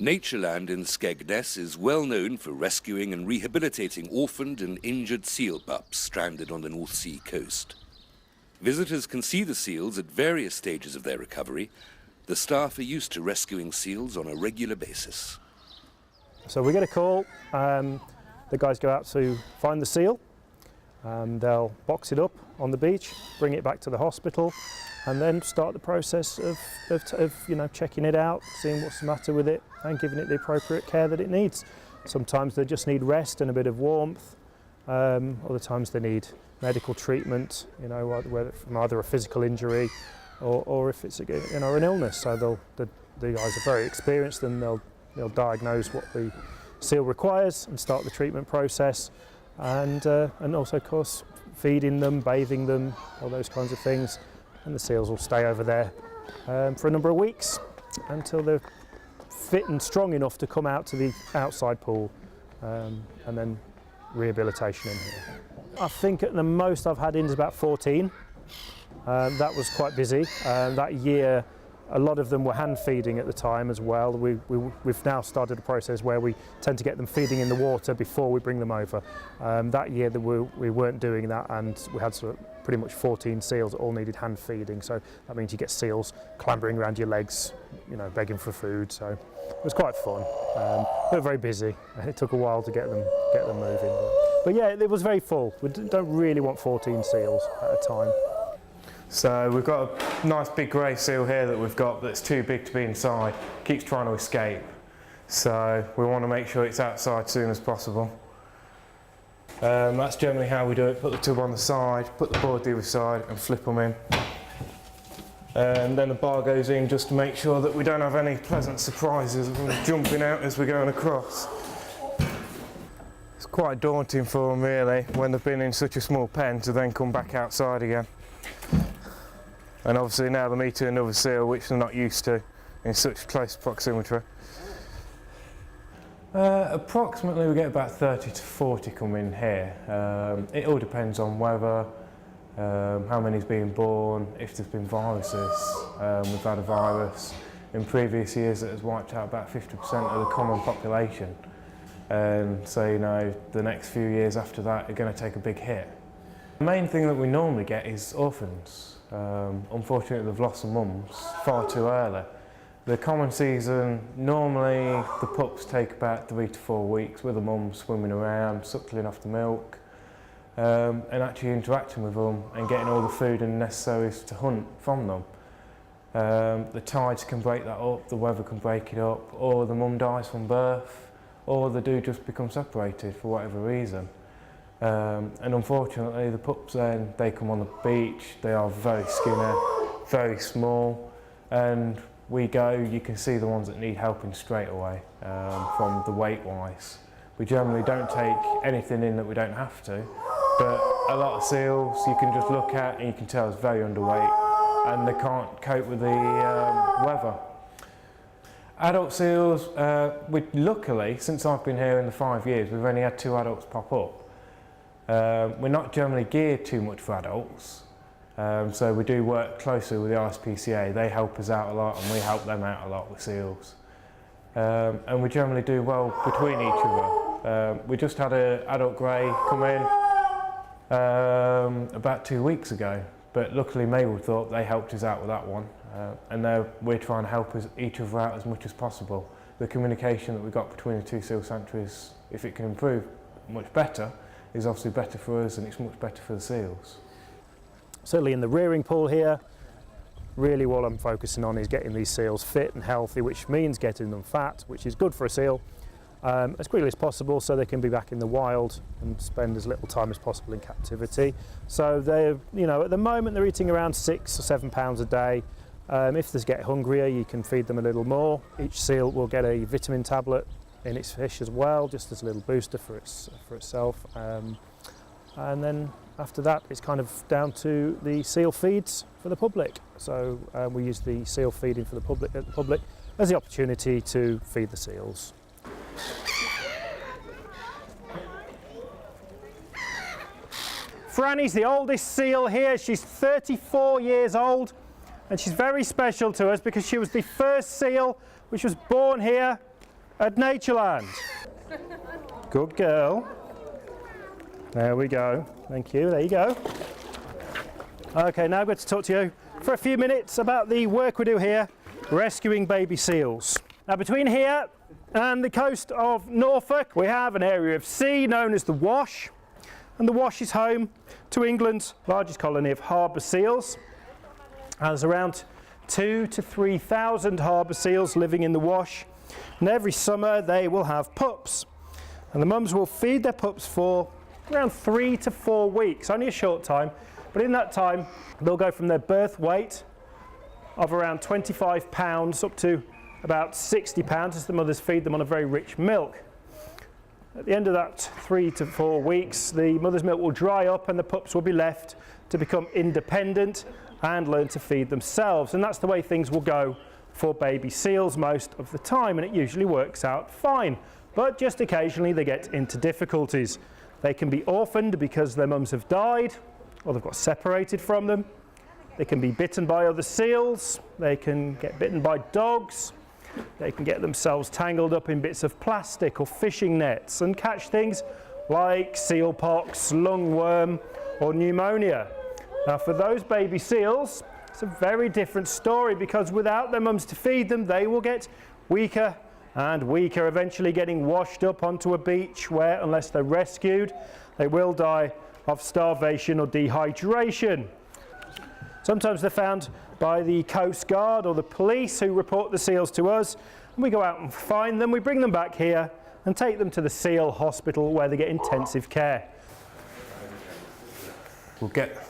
Natureland in Skegness is well known for rescuing and rehabilitating orphaned and injured seal pups stranded on the North Sea coast. Visitors can see the seals at various stages of their recovery. The staff are used to rescuing seals on a regular basis. So we get a call, the guys go out to find the seal, they'll box it up on the beach, bring it back to the hospital, and then start the process of checking it out, seeing what's the matter with it and giving it the appropriate care that it needs. Sometimes they just need rest and a bit of warmth, other times they need medical treatment, whether from either a physical injury or if it's an illness. So the guys are very experienced and they'll diagnose what the seal requires and start the treatment process, and also of course feeding them, bathing them, all those kinds of things. And the seals will stay over there for a number of weeks until they're fit and strong enough to come out to the outside pool, and then rehabilitation in here. I think at the most I've had in is about 14. That was quite busy. That year a lot of them were hand feeding at the time as well. We've now started a process where we tend to get them feeding in the water before we bring them over. That year we weren't doing that, and we had pretty much 14 seals that all needed hand feeding. So that means you get seals clambering around your legs, begging for food. So it was quite fun. We were very busy. It took a while to get them moving. But yeah, it was very full. We don't really want 14 seals at a time. So we've got a nice big grey seal here that we've got that's too big to be inside, keeps trying to escape. So we want to make sure it's outside as soon as possible. That's generally how we do it. Put the tub on the side, put the board the other side and flip them in. And then the bar goes in just to make sure that we don't have any pleasant surprises of them jumping out as we're going across. It's quite daunting for them really, when they've been in such a small pen, to then come back outside again. And obviously now they're meeting another seal which they're not used to in such close proximity. Approximately we get about 30 to 40 come in here. It all depends on weather, how many's being born, if there's been viruses. We've had a virus in previous years that has wiped out about 50% of the common population. And so the next few years after that are going to take a big hit. The main thing that we normally get is orphans. Unfortunately they've lost their mums far too early. The common season, normally the pups take about 3 to 4 weeks with the mum swimming around, suckling off the milk, and actually interacting with them and getting all the food and necessaries to hunt from them. The tides can break that up, the weather can break it up, or the mum dies from birth, or they do just become separated for whatever reason. And unfortunately the pups then, they come on the beach, they are very skinny, very small, and you can see the ones that need helping straight away from the weight wise. We generally don't take anything in that we don't have to, but a lot of seals you can just look at and you can tell it's very underweight and they can't cope with the weather. Adult seals, luckily since I've been here in the 5 years we've only had 2 adults pop up. We're not generally geared too much for adults, so we do work closely with the RSPCA. They help us out a lot and we help them out a lot with seals. And we generally do well between each other. We just had an adult grey come in about 2 weeks ago, but luckily Mablethorpe, they helped us out with that one, and now we're trying to help each other out as much as possible. The communication that we've got between the 2 seal sanctuaries, if it can improve much better, is obviously better for us and it's much better for the seals. Certainly in the rearing pool here, really what I'm focusing on is getting these seals fit and healthy, which means getting them fat, which is good for a seal, as quickly as possible so they can be back in the wild and spend as little time as possible in captivity. So they're, at the moment they're eating around 6 or 7 pounds a day. If they get hungrier, you can feed them a little more. Each seal will get a vitamin tablet in its fish as well, just as a little booster for itself. And then after that it's kind of down to the seal feeds for the public. So we use the seal feeding for the public as the opportunity to feed the seals. Franny's the oldest seal here. She's 34 years old and she's very special to us because she was the first seal which was born here at Natureland. Good girl. There we go. Thank you. There you go. Okay, now I'm going to talk to you for a few minutes about the work we do here rescuing baby seals. Now, between here and the coast of Norfolk, we have an area of sea known as the Wash, and the Wash is home to England's largest colony of harbour seals. There's around 2,000 to 3,000 harbour seals living in the Wash, and every summer they will have pups, and the mums will feed their pups for around 3 to 4 weeks, only a short time, but in that time they'll go from their birth weight of around 25 pounds up to about 60 pounds as the mothers feed them on a very rich milk. At the end of that 3 to 4 weeks, the mother's milk will dry up and the pups will be left to become independent and learn to feed themselves, and that's the way things will go for baby seals most of the time, and it usually works out fine, but just occasionally they get into difficulties. They can be orphaned because their mums have died or they've got separated from them. They can be bitten by other seals, they can get bitten by dogs, they can get themselves tangled up in bits of plastic or fishing nets and catch things like seal pox, lungworm or pneumonia. Now, for those baby seals, it's a very different story, because without their mums to feed them, they will get weaker and weaker, eventually getting washed up onto a beach where, unless they're rescued, they will die of starvation or dehydration. Sometimes they're found by the Coast Guard or the police, who report the seals to us, and we go out and find them, we bring them back here and take them to the seal hospital where they get intensive care. We'll get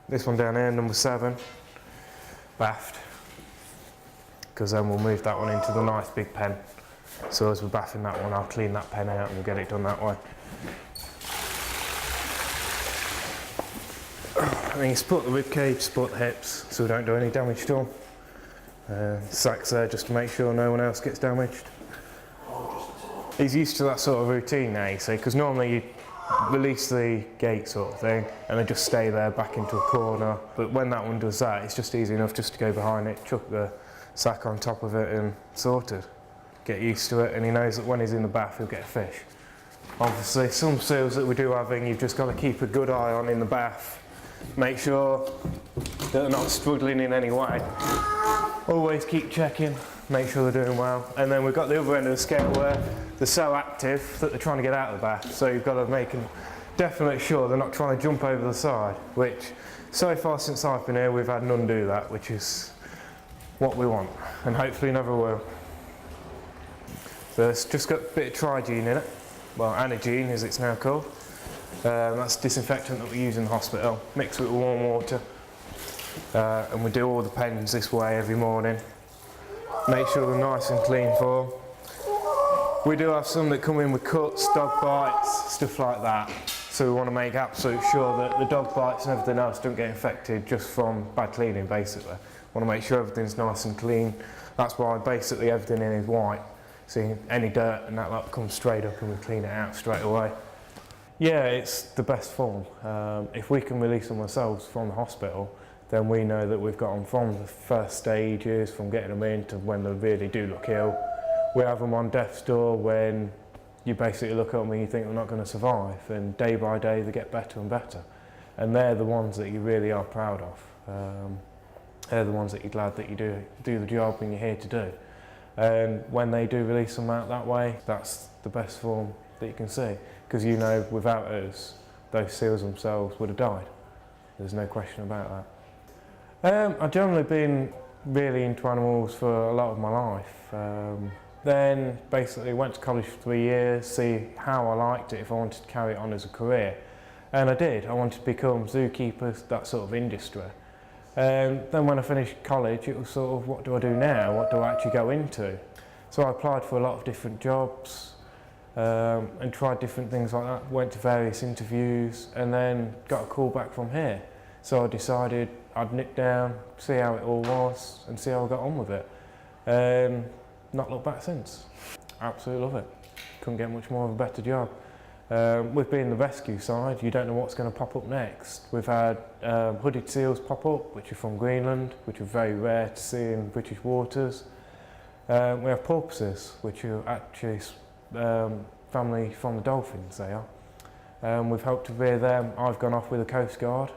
this one down here, number 7, bathed, because then we'll move that one into the nice big pen. So as we're bathing that one, I'll clean that pen out and we'll get it done that way. I mean, support the rib cage, support the hips, so we don't do any damage to them. Sacks there just to make sure no one else gets damaged. He's used to that sort of routine now, you see, because normally you release the gate sort of thing and they just stay there back into a corner, but when that one does that, it's just easy enough just to go behind it, chuck the sack on top of it and sorted. Get used to it, and he knows that when he's in the bath he'll get a fish. Obviously some seals that we do having, you've just got to keep a good eye on in the bath, make sure that they're not struggling in any way. Always keep checking, make sure they're doing well. And then we've got the other end of the scale where they're so active that they're trying to get out of the bath, so you've got to make definitely sure they're not trying to jump over the side, which so far since I've been here we've had none do that, which is what we want, and hopefully never will. So it's just got a bit of Trigene in it, well, Anagene as it's now called. That's disinfectant that we use in the hospital, mix it with warm water, and we do all the pens this way every morning. Make sure they're nice and clean for them. We do have some that come in with cuts, dog bites, stuff like that. So we want to make absolute sure that the dog bites and everything else don't get infected just from bad cleaning, basically. Want to make sure everything's nice and clean. That's why basically everything in is white. So any dirt and that lot comes straight up and we clean it out straight away. Yeah, it's the best form. If we can release them ourselves from the hospital, then we know that we've got them from the first stages, from getting them in to when they really do look ill. We have them on death's door when you basically look at them and you think they're not going to survive, and day by day they get better and better. And they're the ones that you really are proud of. They're the ones that you're glad that you do the job and you're here to do. And when they do release them out that way, that's the best form that you can see. Because you know, without us, those seals themselves would have died. There's no question about that. I've generally been really into animals for a lot of my life. Then basically went to college for 3 years, see how I liked it, if I wanted to carry it on as a career. And I did. I wanted to become zookeeper, that sort of industry. Then when I finished college, it was sort of, what do I do now? What do I actually go into? So I applied for a lot of different jobs and tried different things like that. Went to various interviews and then got a call back from here. So I decided I'd nip down, see how it all was and see how I got on with it. Not looked back since. Absolutely love it. Couldn't get much more of a better job. With being the rescue side, you don't know what's going to pop up next. We've had hooded seals pop up, which are from Greenland, which are very rare to see in British waters. We have porpoises, which are actually family from the dolphins, they are. We've helped to rear them. I've gone off with the Coast Guard,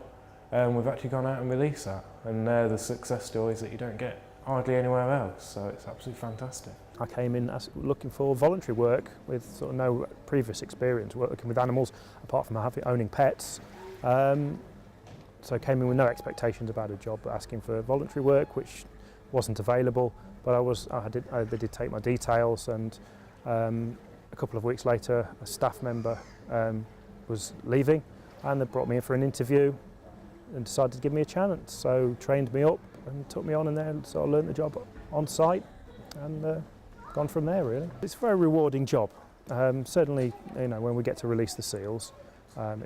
and we've actually gone out and released that. And they're the success stories that you don't get hardly anywhere else, so it's absolutely fantastic. I came in looking for voluntary work with sort of no previous experience working with animals, apart from owning pets. So I came in with no expectations about a job, but asking for voluntary work, which wasn't available. But they did take my details, and a couple of weeks later, a staff member was leaving, and they brought me in for an interview and decided to give me a chance. So trained me up and took me on, and then sort of learned the job on site, and gone from there really. It's a very rewarding job. Certainly, when we get to release the seals,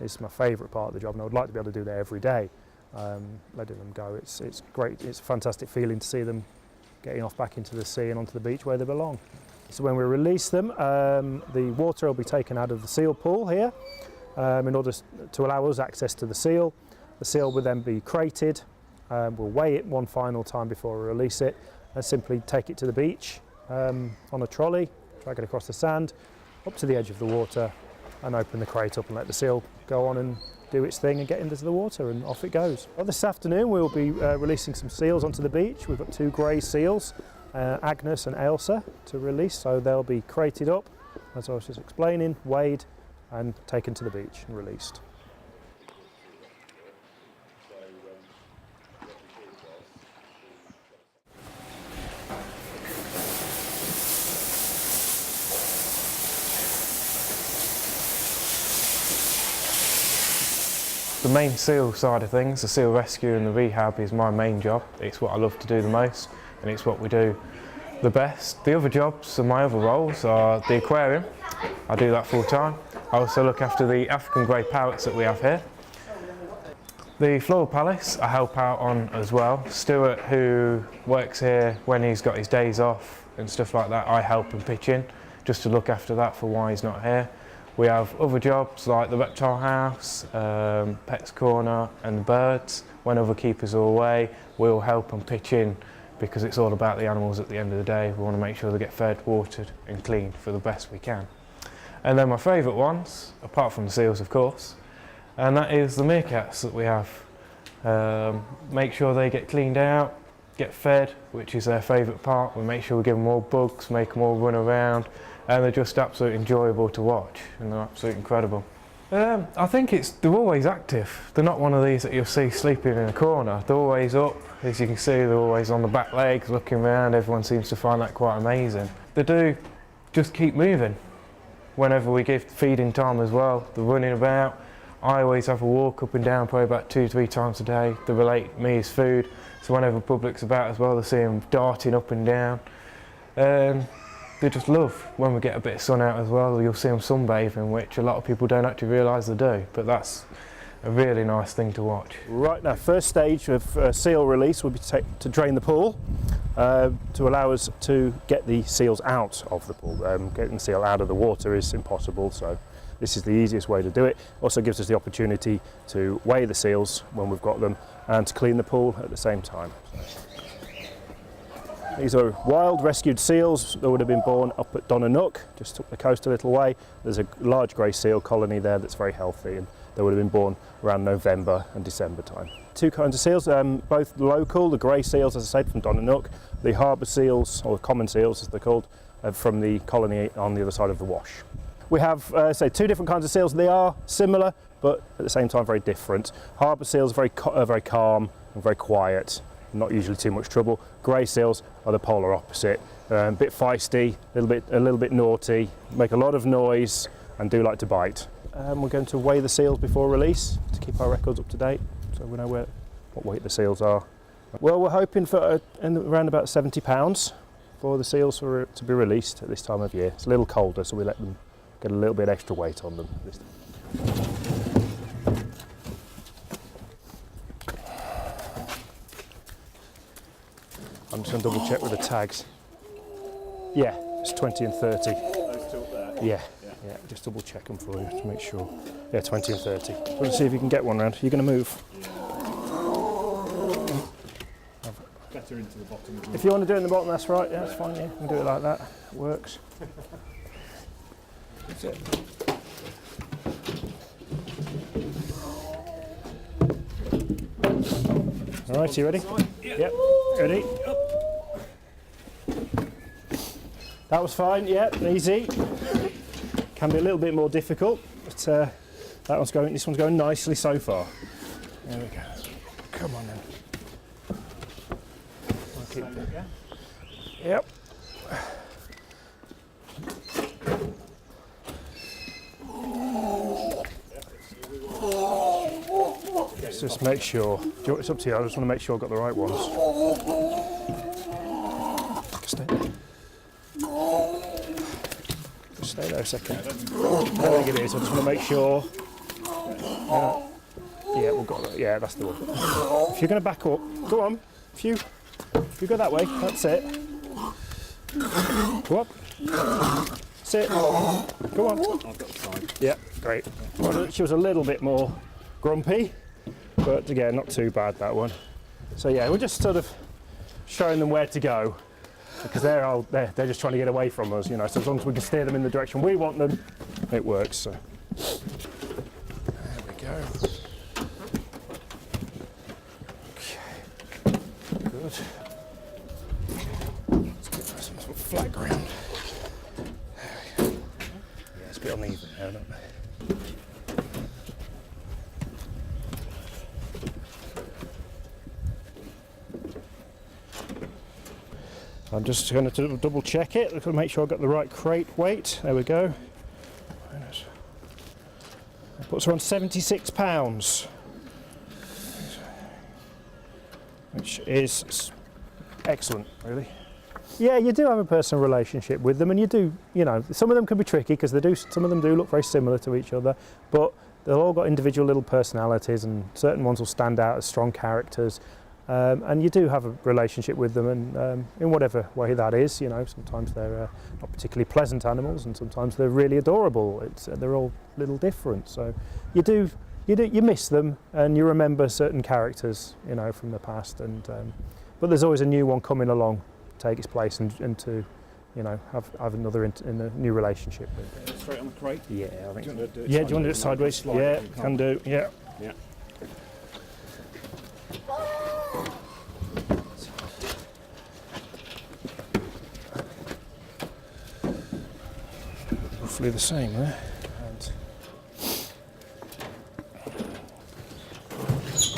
it's my favourite part of the job, and I would like to be able to do that every day. Letting them go, it's great. It's a fantastic feeling to see them getting off back into the sea and onto the beach where they belong. So when we release them, the water will be taken out of the seal pool here in order to allow us access to the seal. The seal will then be crated. We'll weigh it one final time before we release it, and simply take it to the beach on a trolley, drag it across the sand, up to the edge of the water, and open the crate up and let the seal go on and do its thing and get into the water, and off it goes. Well, this afternoon we'll be releasing some seals onto the beach. We've got 2 grey seals, Agnes and Ailsa, to release, so they'll be crated up, as I was just explaining, weighed and taken to the beach and released. The main seal side of things, the seal rescue and the rehab, is my main job. It's what I love to do the most, and it's what we do the best. The other jobs and my other roles are the aquarium. I do that full time. I also look after the African grey parrots that we have here. The Floral Palace I help out on as well. Stuart, who works here when he's got his days off and stuff like that, I help and pitch in just to look after that for why he's not here. We have other jobs like the reptile house, Pets Corner and the birds. When other keepers are away, we'll help and pitch in, because it's all about the animals at the end of the day. We want to make sure they get fed, watered and cleaned for the best we can. And then my favourite ones, apart from the seals of course, and that is the meerkats that we have. Make sure they get cleaned out, get fed, which is their favourite part. We make sure we give them all bugs, make them all run around, and they're just absolutely enjoyable to watch, and they're absolutely incredible. I think they're always active. They're not one of these that you'll see sleeping in a corner. They're always up, as you can see, they're always on the back legs looking around. Everyone seems to find that quite amazing. They do just keep moving. Whenever we give feeding time as well, they're running about. I always have a walk up and down probably about 2-3 times a day. They relate me as food, so whenever the public's about as well, they see them darting up and down. They just love when we get a bit of sun out as well. You'll see them sunbathing, which a lot of people don't actually realise they do, but that's a really nice thing to watch. Right now, first stage of seal release will be to drain the pool to allow us to get the seals out of the pool. Getting the seal out of the water is impossible, so this is the easiest way to do it. Also gives us the opportunity to weigh the seals when we've got them and to clean the pool at the same time. These are wild rescued seals that would have been born up at Donanook, just up the coast a little way. There's a large grey seal colony there that's very healthy, and they would have been born around November and December time. 2 kinds of seals, both local, the grey seals, as I said, from Donanook, the harbour seals, or common seals as they're called, from the colony on the other side of the Wash. We have, 2 different kinds of seals. They are similar, but at the same time very different. Harbour seals are very calm and very quiet, not usually too much trouble. Grey seals are the polar opposite, a bit feisty, a little bit naughty, make a lot of noise and do like to bite. We're going to weigh the seals before release to keep our records up to date, so we know what weight the seals are. Well, we're hoping for around about 70 pounds for the seals to be released at this time of year. It's a little colder, so we let them get a little bit extra weight on them this time. I'm just going to double check with the tags. Yeah, it's 20 and 30. Those 2 up there? Yeah, just double check them for you to make sure. Yeah, 20 and 30. We'll see if you can get one round. You're going to move. better into the bottom of the If you want to do it in the bottom, that's right. Yeah, that's fine. Yeah, you can do it like that. It works. That's it. All right, you ready? Yep. Ready? That was fine. Yep, easy. Can be a little bit more difficult, but that one's going. This one's going nicely so far. There we go. Come on then. Yep. Let's just make sure. It's up to you. I just want to make sure I've got the right ones. Just stay there a second. I think it is. I just want to make sure. Yeah, we've got that. Yeah, that's the one. If you're going to back up, go on. If you go that way, that's it. Go up. Sit. Go on. I've got the side. Yeah, great. Well, she was a little bit more grumpy, but again, not too bad, that one. So yeah, we're just sort of showing them where to go, because they're just trying to get away from us, you know. So as long as we can steer them in the direction we want them, it works. So there we go. Okay, good. Let's get some sort of flat ground. There we go. Yeah, it's a bit uneven now, don't they? I'm just going to double check it, make sure I've got the right crate weight. There we go. That puts her on £76, which is excellent, really. Yeah, you do have a personal relationship with them, and you do, you know, some of them can be tricky because some of them do look very similar to each other, but they've all got individual little personalities, and certain ones will stand out as strong characters. And you do have a relationship with them, and in whatever way that is, you know, sometimes they're not particularly pleasant animals, and sometimes they're really adorable. They're all a little different. So you miss them, and you remember certain characters, you know, from the past. And but there's always a new one coming along, to take its place, and to, you know, have another in a new relationship with. Straight on the crate. Yeah, I think. Do you want to do it Yeah, do you want to do it sideways? Yeah, can do. Yeah. Yeah. Roughly the same there.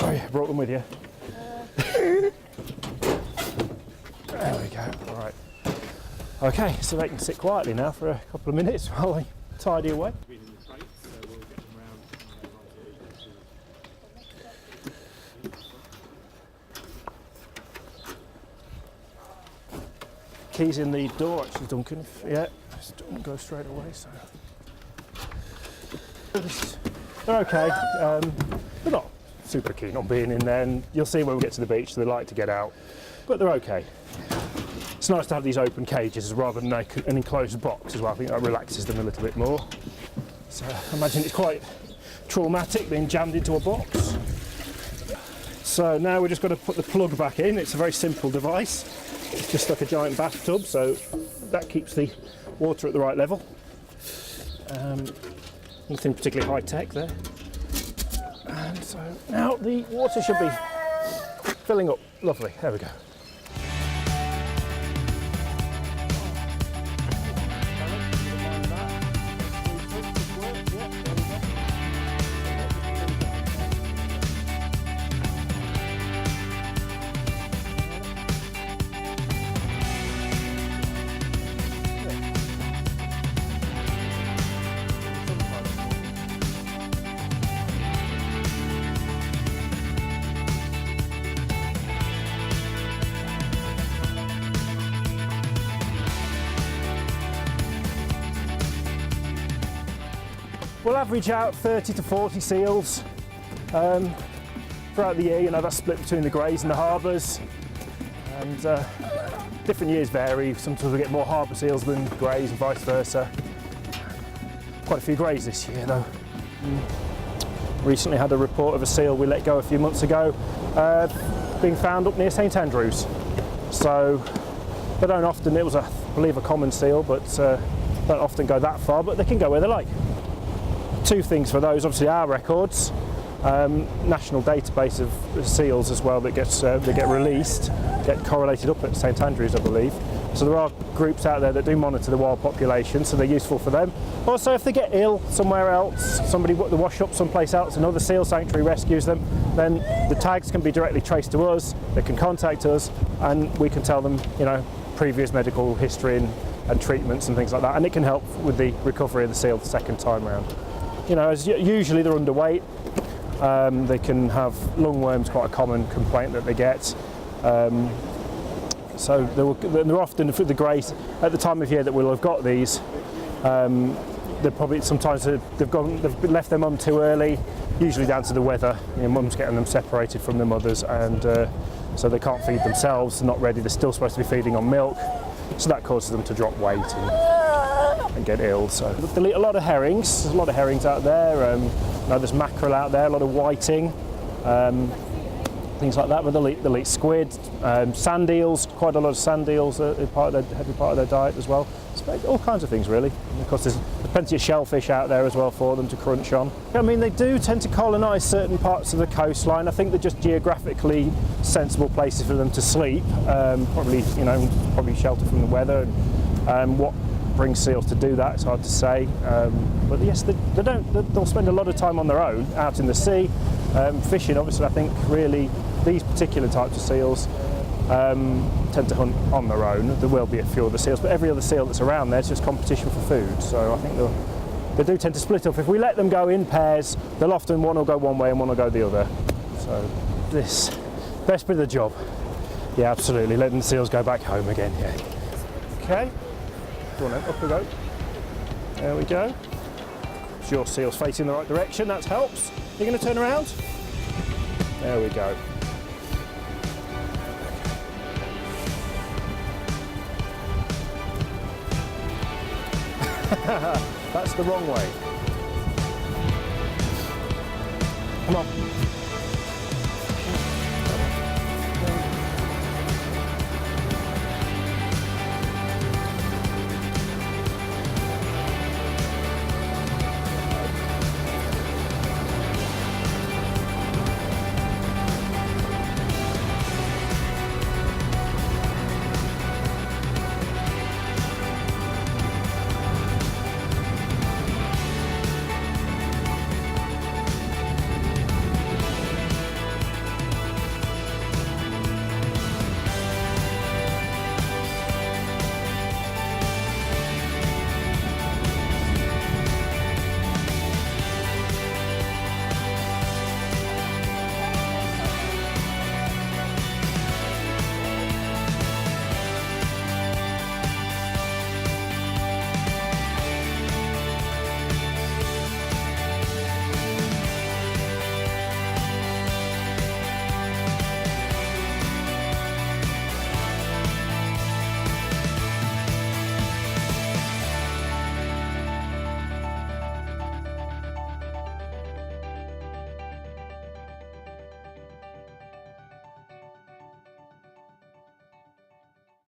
Oh yeah, brought them with you. There we go. Right. Okay, so they can sit quietly now for a couple of minutes while they tidy away. Keys in the door, actually, Duncan. Yeah, just don't go straight away. So they're okay. They're not super keen on being in there, and you'll see when we get to the beach they like to get out, but they're okay. It's nice to have these open cages rather than an enclosed box as well. I think that relaxes them a little bit more. So I imagine it's quite traumatic being jammed into a box. So now we're just going to put the plug back in. It's a very simple device. It's just like a giant bathtub, so that keeps the water at the right level. Nothing particularly high tech there. And so now the water should be filling up. Lovely, there we go. We'll average out 30 to 40 seals throughout the year. You know, that's split between the greys and the harbours, and different years vary. Sometimes we get more harbour seals than greys and vice versa. Quite a few greys this year though. Recently had a report of a seal we let go a few months ago being found up near St Andrews. So they don't often, it was I believe a common seal, but don't often go that far, but they can go where they like. Two things for those, obviously our records, national database of seals as well that get released, get correlated up at St Andrews, I believe. So there are groups out there that do monitor the wild population, so they're useful for them. Also, if they get ill somewhere else, somebody they wash up someplace else, another seal sanctuary rescues them, then the tags can be directly traced to us. They can contact us, and we can tell them, you know, previous medical history and treatments and things like that, and it can help with the recovery of the seal the second time round. You know, as usually they're underweight. They can have lungworms, quite a common complaint that they get. So they're often the great at the time of year that we'll have got these. They're probably sometimes they've left their mum too early, usually down to the weather. You know, mum's getting them separated from the mothers, and so they can't feed themselves. They're not ready. They're still supposed to be feeding on milk, so that causes them to drop weight and get ill. So they'll eat a lot of herrings. There's a lot of herrings out there. You know, there's mackerel out there, a lot of whiting. Things like that, but they'll eat squid, sand eels, quite a lot of sand eels are heavy part of their diet as well. So all kinds of things really. And of course there's plenty of shellfish out there as well for them to crunch on. I mean, they do tend to colonise certain parts of the coastline. I think they're just geographically sensible places for them to sleep. Probably shelter from the weather. And what brings seals to do that, it's hard to say. But yes, they'll spend a lot of time on their own out in the sea. Fishing, obviously, I think really these particular types of seals tend to hunt on their own. There will be a few other seals, but every other seal that's around there is just competition for food. So I think they do tend to split up. If we let them go in pairs, they'll often one will go one way and one will go the other. So this best bit of the job. Yeah, absolutely. Letting the seals go back home again. Yeah. Okay. Go on then, up we go. There we go. It's your seal's facing the right direction. That helps. You're going to turn around? There we go. That's the wrong way. Come on.